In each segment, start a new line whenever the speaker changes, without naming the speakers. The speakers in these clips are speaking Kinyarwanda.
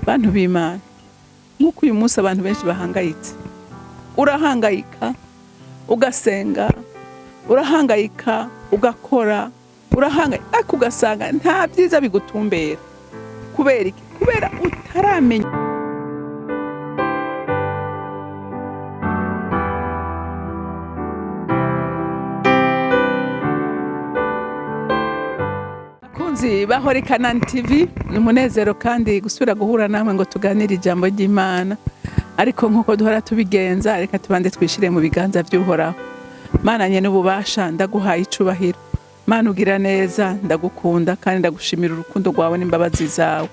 bantu b'Imana, nk'uko uyu munsi abantu benshi bahangayitse, urahangayika ugasenga, urahangayika ugakora, urahangayika ariko ugasanga nta byiza bigutumbera. Kubera iki? Kubera utaramenya. Bakunzi bahore CANAAN TV, ni umunezero kandi gusubira guhura namwe ngo tuganire ijambo ry'Imana. Ariko nk'uko duhora tubigenza, reka tubande twishire mu biganza by'Uhoraho. Mana nyene ububasha, ndaguhaye icubahiro. Mana ugira neza, ndagukunda kandi ndagushimira urukundo rwawe n'imbabazi zawe.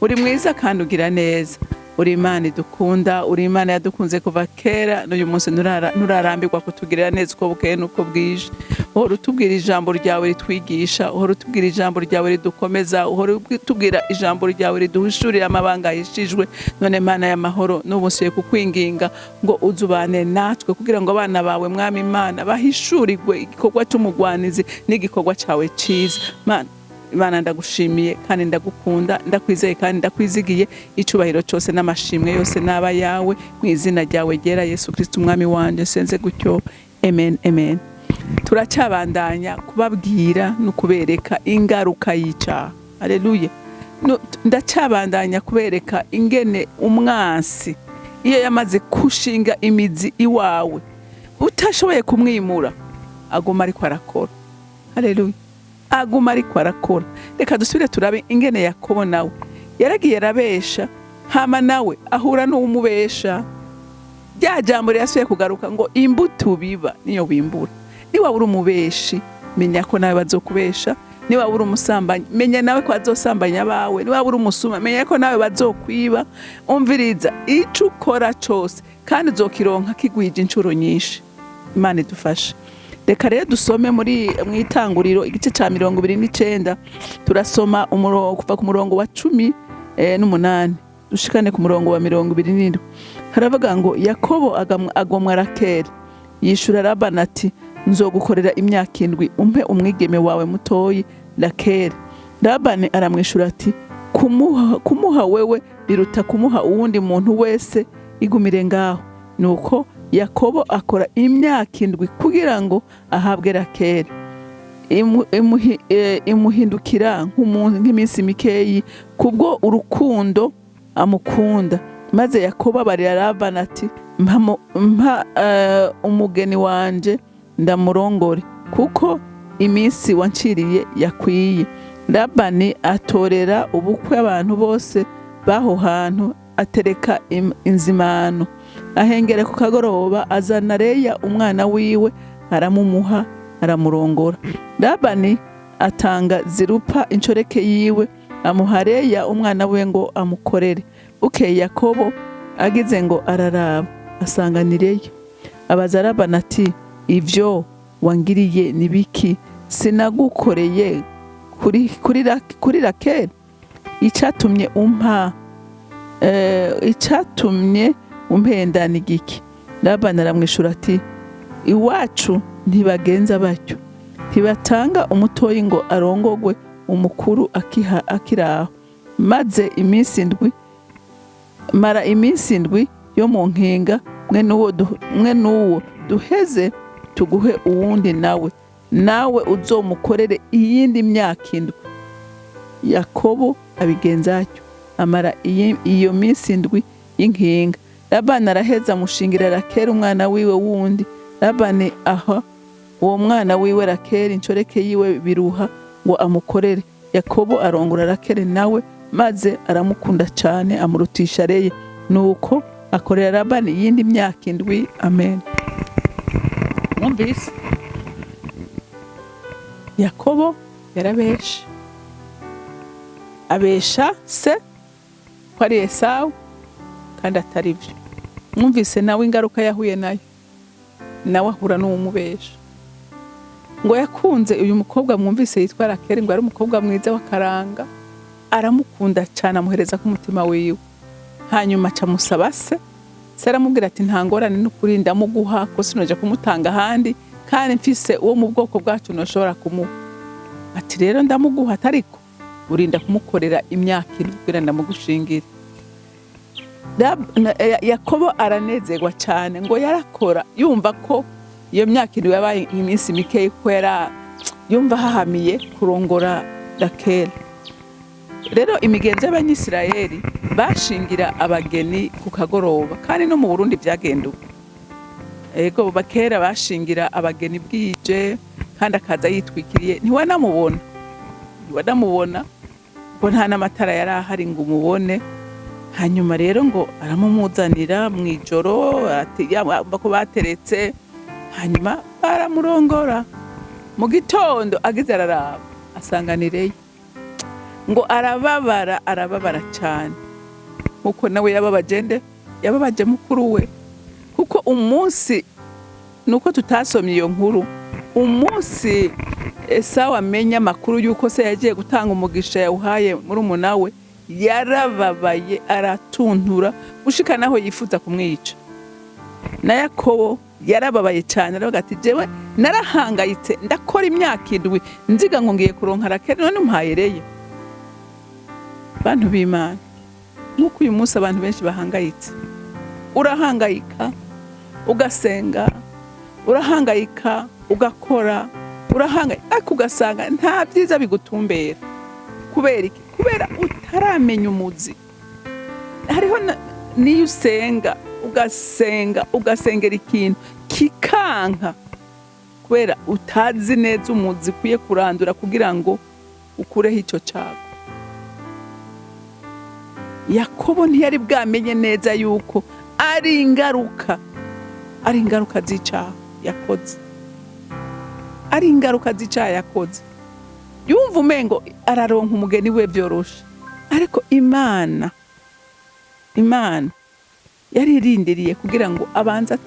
Uri mwiza kandi ugira neza. Uri Imana idukunda, uri Imana yadukunze kuva kera, n'uyu munsi nurarambirwa kutugirira neza uko bukeye n'uko bwije. Uhora utubwira ijambo ryawe ritwigisha, uhora utubwira ijambo ryawe ridukomeza, uhora utubwira ijambo ryawe riduhishurira amabanga yishijwe. None Mana y'amahoro, n'ubusuye kukwinginga ngo uzubane natwe kugira ngo abana bawe Mwami Imana bahishurirwe igikorwa cy'umugwanizi n'igikorwa cyawe cyiza. Imana ndagushimiye kandi ndagukunda, ndakwizeye kandi ndakwizigiye. Icubahiro cyose n'amashimwe yose naba yawe mu izina ryawe ryera Yesu Kristo umwami wanje, senze gutyo. Amen, amen. Turacyabandanya kubabwira no kubereka ingaruka y'icyaha. Haleluya. Ndacyabandanya kubereka ingene umwansi iyo yamaze kushinga imizi iwawe utashoboye kumwimura, aguma ariko arakora. Haleluya. Aguma ariko arakora. Reka dusubire turabe ingene Yakobo nawe yaragiye arabesha, hama nawe ahura n'umubesha. Rya jambo ryasubiye kugaruka ngo imbuto biba niyo wimbura. Niba uri umubeshi, menya ko nawe bazokubesha. Niba uri umusambanyi, menya nawe ko azosambanya abawe. Niba uri umusuma, menya ko nawe bazokwiba. Umviriza ico ukora cyose kandi uzokironka kigwije incuro nyinshi. Imana idufashe. Reka rero dusome muri mwitanguriro igice ca 29. Turasoma kuva ku murongo wa 18 dushikane ku murongo wa 27. Haravuga ngo Yakobo agomwa Rakeli, yishura Labani ati nzogukorera imyaka 7, umpe umwigeme wawe mutoyi Rakeli. Labani aramwishura ati kumuha wewe biruta kumuha uwundi muntu wese, igumire ngaho. Nuko Yakobo akora imyaka 7 kugira ngo ahabwe Rakeli. Imuhindukira nk'iminsi mikeyi kubwo urukundo amukunda. Maze Yakobo abarira Labani ati mpa umugeni wanje ndamurongore, kuko iminsi wanciriye yakwiye. Labani atorera ubukwe abantu bose baho hantu, atereka inzimano. Ahengere ku kagoroba azana Leya umwana wiwe, aramumuha aramurongora. Labani atanga Zirupa inshoreke yiwe, amuha Leya umwana we ngo amukorere. Bukeye Yakobo agize ngo araraba, asanga ni Leya. Abaza Labani ati ivyo wangiriye nibiki? Sinagukoreye kuri Rakeli? Icatumye umpenda igiki? Labani aramwishura ati iwacu ntibagenza batyo, ntibatanga umutoyi ngo arongogwe umukuru akiraho. Maze mara iminsi 7 yo mu nkinga, mwe nuwo duheze tuguhe uwundi nawe uzomukorere iyindi myaka 7. Yakobo abigenza atyo, amara iyo minsi 7 y'inkinga. Labani araheza amushingira Rakeli umwana wiwe wundi. Labani aha uwo mwana wiwe Rakeli inshoreke yiwe biruha ngo amukorere. Yakobo arongora Rakeli nawe, maze aramukunda cyane amurutisha Leya. Nuko akorera Labani iyindi myaka 7. Amen. Mwumvise? Yakobo yarabesha, abesha se ko ari Esawu kandi atari byo. Mwumvise nawe ingaruka yahuye nayo, nawe ahura n'umubesha. Ngo yakunze uyu mukobwa mwumvise yitwa Rakeli, ngo ari umukobwa mwiza w'akaranga, aramukunda cyane, amuhereza ku mutima wiwe. Hanyuma acamusaba se aramubwira ati nta ngorane n'ukuri ndamuguha, ko sinoje kumutanga ahandi, kandi mfise uwo mu bwoko bwacu nashobora kumuha. Ati rero ndamuguha, ariko urinda kumukorera imyaka 7 kugira ndamugushingira. Yakobo aranezerwa cyane ngo yarakora yumva ko iyo myaka iri yabaye iminsi mike ko yumva hahamiye kurongora Rakeli. Rero imigenzo y'Abanyisirayeli bashingira abageni ku kagoroba, kandi no mu Burundi byagenda uko. Ego bakera bashingira abageni bwije, kandi akaza yitwikiriye, ntiwanamubona ngo nta n'amatara yari ahari ngo umubone. Hanyuma rero ngo aramumuzanira mu ijoro, ko bateretse, hanyuma baramurongora. Mu gitondo agize araraba asanganireyo, ngo arababara cyane, nkuko nawe yababaje mukuru we. Kuko umunsi nuko tutasomye iyo nkuru, umunsi Esawu amenya amakuru yuko se yagiye gutanga umugisha yawuhaye murumuna we, yarababaye aratuntura gushika naho yifuza kumwica. Na Yakobo yarababaye cyane, aravuga ati jewe narahangayitse ndakora imyaka 7 nziga ngo ngiye kuronka Rakeli, none umuhayereye. Bantu b'Imana, nkuko uyu munsi abantu benshi bahangayitse, urahangayika ugasenga, urahangayika ugakora, ariko ugasanga nta byiza bigutumbera. Kubera iki? Kubera utaramenya umuzi. Hariho niyo usenga ugasengera ikintu kikanka, kubera utazi neza umuzi kuye kurandura kugira ngo ukureho icyo cyago. Yakobo ntiyari bwamenye neza yuko ari ingaruka z'icyaha yakoze. Ari ingaruka z'icyaha yakoze. Yumva umengo araronka umugeni we byoroshe, ariko Imana yaririndiriye kugira ngo abanze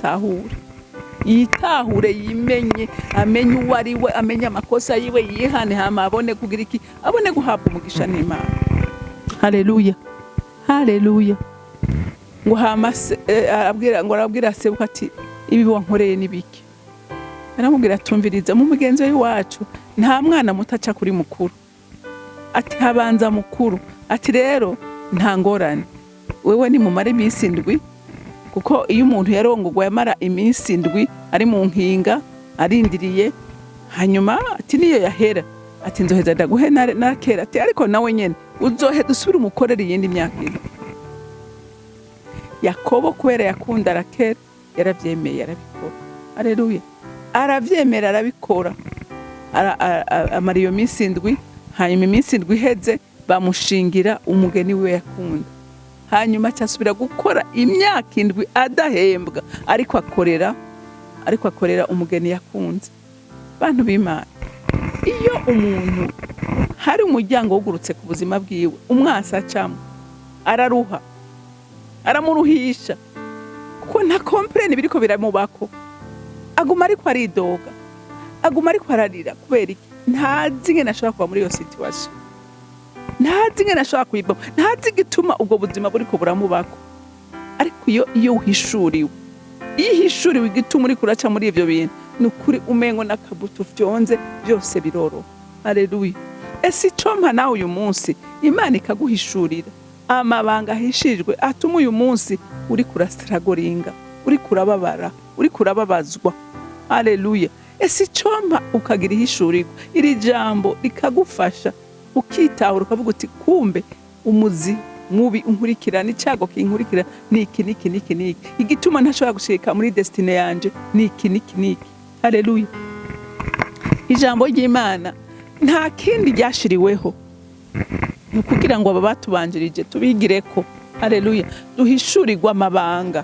yitahure, yimenye, amenye uwo ari we, amenye amakosa yiwe, yihane, hama abone kugira iki, abone guhabwa umugisha n'Imana. Haleluya. Ngo hama arabwira se ati ibi wankoreye nibiki. Aramubwira tumviriza, mu mugenzo w'iwacu nta mwana mutaca kuri mukuru. Ati habanza mukuru. Ati rero nta ngorane, wewe ni mumare iminsi 7, kuko iyo umuntu yarongogwa yamara iminsi 7 ari mu nkinga arindiriye, hanyuma ati niyo yahera, ati nzoheza ndaguhe na kera. Ati ariko nawe nyene uzoheza usubira umukorera iyindi myaka 7. Yakobo kubera yakunda Rakeli yaravyemeye, arabikora. Haleluya. Aravyemera, arabikora. Amara iyo minsi 7, hanyuma iminsi 7 iheze bamushingira umugeni we yakunda. Hanyuma cyasubira gukora imyaka 7 adahembwa, ariko akorera umugeni yakunze. Bantu b'Imana, iyo umuntu hari umuryango wugurutse ku buzima bwiwe, umwasa acamo araruha, aramuruhisha, kuko nta comprene biriko biramubako. Aguma ariko aridoga, aguma ariko ararira. Kubera iki? Ntazi ngene ashobora kuba muri iyo situation, ntazi ngene ashobora kuyibamo, ntazi gituma ubwo buzima buriko buramubako. Ariko iyo uhishuriwe, igituma uri kuraca muri ivyo bintu, nukuri umengo nakabuto fyonze byose biroro. Haleluya. Ese icompa nawe uyu munsi Imana ikaguhishurira amabanga ahishirijwe, atuma uyu munsi uri kurasiragoringa, uri kurababara, uri kurababazwa. Haleluya. Ese icompa ukagira ihishurirwa, iri jambo rikagufasha ukitahura, ukavuga uti kumbe umuzi mubi unkurikirana, icyago kinkurikira niki. Igituma ntashobora gushika muri destiny yanje niki. Haleluya. Ijambo ry'Imana nta kindi ryashiriweho, kugira ngo aba batubanjirije tubigireko. Haleluya. Duhishurirwa amabanga.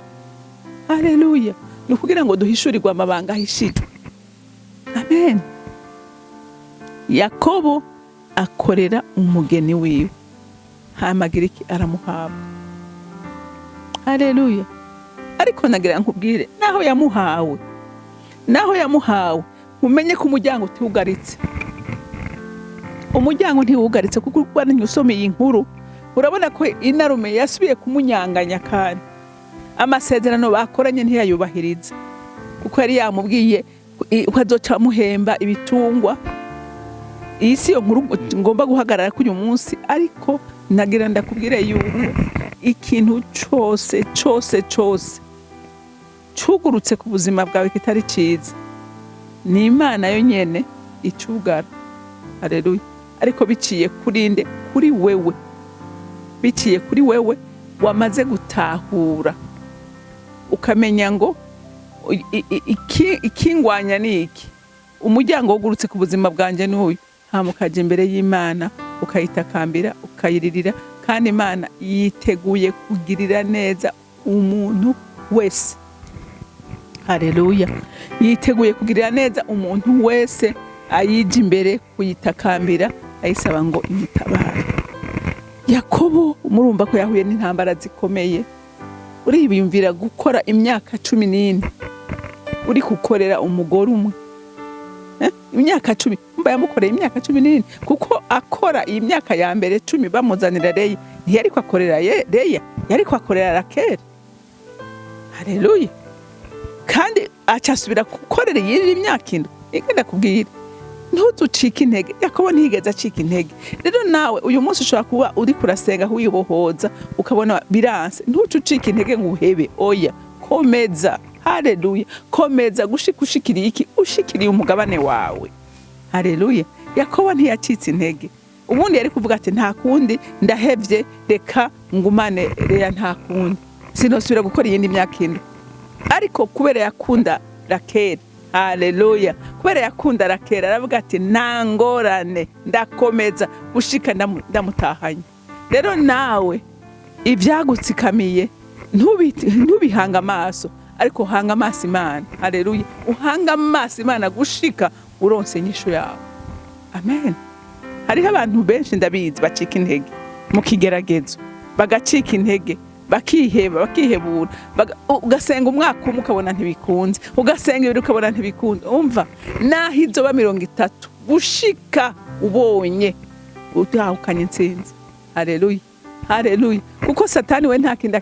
Haleluya. Kugira ngo duhishurirwa amabanga ahishijwe. Amen. Yakobo akorera umugeni wiwe, hamagira iki, aramuhaba. Haleluya. Ariko nagira nkubwire, naho yamuhawe umenye ko umuryango utiwugaritse. Umuryango ntiwugaritse, kuko urwanya usomeye inkuru urabona ko inarume yasubiye kumunyanganya, kandi amasezerano bakoranye ntiyayubahiriza, kuko yari yamubwiye ukazoca muhemba ibitungwa. Iyi si yo nkuru ngomba guhagarara kuri uyu munsi, ariko nagira ndakubwire yuko ikintu cyose cugurutse ku buzima bwawe kitari ciza, ni Imana yo nyene icugara. Haleluya. Ariko biciye kurinde, kuri wewe, biciye kuri wewe wamaze gutahura ukamenya ngo ikingwanya ni iki, umuryango wugurutse ku buzima bwanje n'uyu, hama ukaja imbere y'Imana ukayitakambira ukayiririra, kandi Imana yiteguye kugirira neza umuntu wese. Haleluya. Yiteguye kugirira neza umuntu wese ayija imbere kuyitakambira ayisaba ngo imutabare. Yakobo murumva ko yahuye n'intambara zikomeye, uribiyumvira gukora imyaka 14 uri gukorera umugore umwe, imyaka 10 mba yamukoreye imyaka 14, kuko akora iyi myaka ya mbere 10 bamuzanira Leya, ntiyari kwakorera Leya, yari kwakorera Rakeli. Haleluya. Kandi acasubira gukorera iyi myaka indwi. Igenda kubwira ntuzucike intege. Yakobo ntiyigeze acika intege. Rero nawe uyu munsi ushobora kuba uri kurasenga wibohoza ukabona biranse, ntuzucike intege ngo uhebe. Oya, komeza. Haleluya. Komeza ushikiriye iki? Ushikiriye umugabane wawe. Haleluya. Yakobo ntiyacitse intege. Ubundi yari kuvuga ati nta kundi ndahevye, reka ngumane Leya, nta kundi sinosubira gukora iyindi myaka indwi. Ariko kubera yakunda Rakeli, haleluya, kubera yakunda Rakeli aravuga ati nangorane ndakomeza gushika ndamutahanye. Rero nawe ivyagutsikamiye ntubihanga amaso, ariko hanga amaso Imana. Haleluya. Uhanga amaso Imana gushika uronse inyishu yawe. Amen. Hariho abantu benshi ndabizi bacika intege mu kigeragezo, bagacika intege, bakihebura, ugasenga umwaka umwe ukabona ntibikunze, ugasenga ibiri ukabona ntibikunze. Umva, naho izoba 30 gushika ubonye utahukanye intsinzi. Haleluya. Haleluya. Kuko satani we nta kindi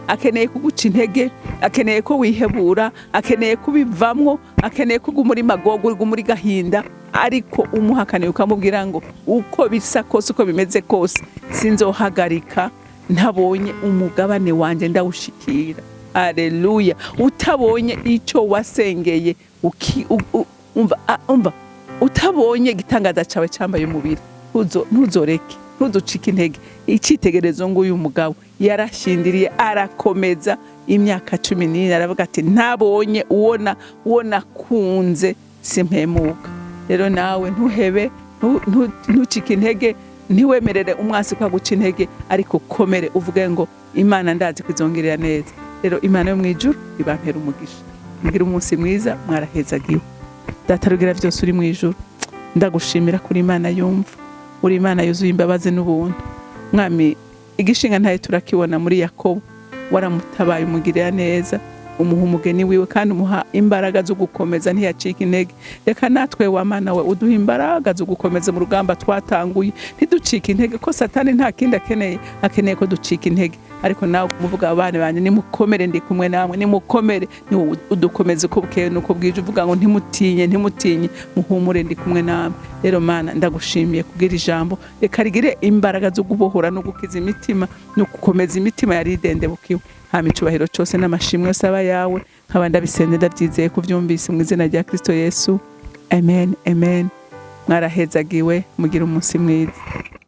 akeneye kuguca intege, akeneye ko wihebura, akeneye kubivamwo, akeneye kugumura magogo, ugumura gahinda, ariko umuhakane ukamubwira ngo uko bisa kose, uko bimeze kose, sinzohagarika ntabonye umugabane wanje ndawushikira. Haleluya. Utabonye ico wasengeye, umva, utabonye gitangaza cawe cambaye umubiri, ntuzoreke, ntuzucike intege. Icitegerezo ngo uyu mugabo yarashindiriye, arakomeza imyaka 14, aravuga ati ntabonye uwona kunze simpemuka. Rero nawe ntuhebe, ntucike intege, ntiwemerere umwasi kwa guca intege, ariko komere uvuge ngo Imana ndazi kwizongerera neza. Rero Imana yo mwijuru ibampera umugisha. Mugira umunsi mwiza, mwarahezagiwe. Data rugira byose uri mwijuru, ndagushimira kuri Imana yumva, uri Imana yuzuye imbabazi n'ubuntu. Mwami, igishinga ntaye turakibona muri Yakobo, waramutabaye umugirira neza, umuha umugeni wiwe kandi umuha imbaraga zo gukomeza, ntiyacika intege. Reka natwe wa Mana we uduha imbaraga zo gukomeza mu rugamba twatanguye, ntiducike intege, ko satani nta kindi akeneye ko ducika intege. Ariko nawe kumuvuga abana banje nimukomere, ndi kumwe namwe, nimukomere, ni udukomeze uko bukeye nuko bwije, uvuga ngo ntimutinye, muhumure, ndi kumwe namwe. Rero Mana ndagushimiye kugira ijambo, reka rigire imbaraga zo gubohora no gukiza imitima no gukomeza imitima yari idendebukiwe. Hama icubahiro cyose n'amashimwe yose aba yawe, nkaba ndabisende ndabyizeye kuvyumvise mu izina rya Kristo Yesu. Amen, amen. Mwarahezagiwe, mugira umunsi mwiza.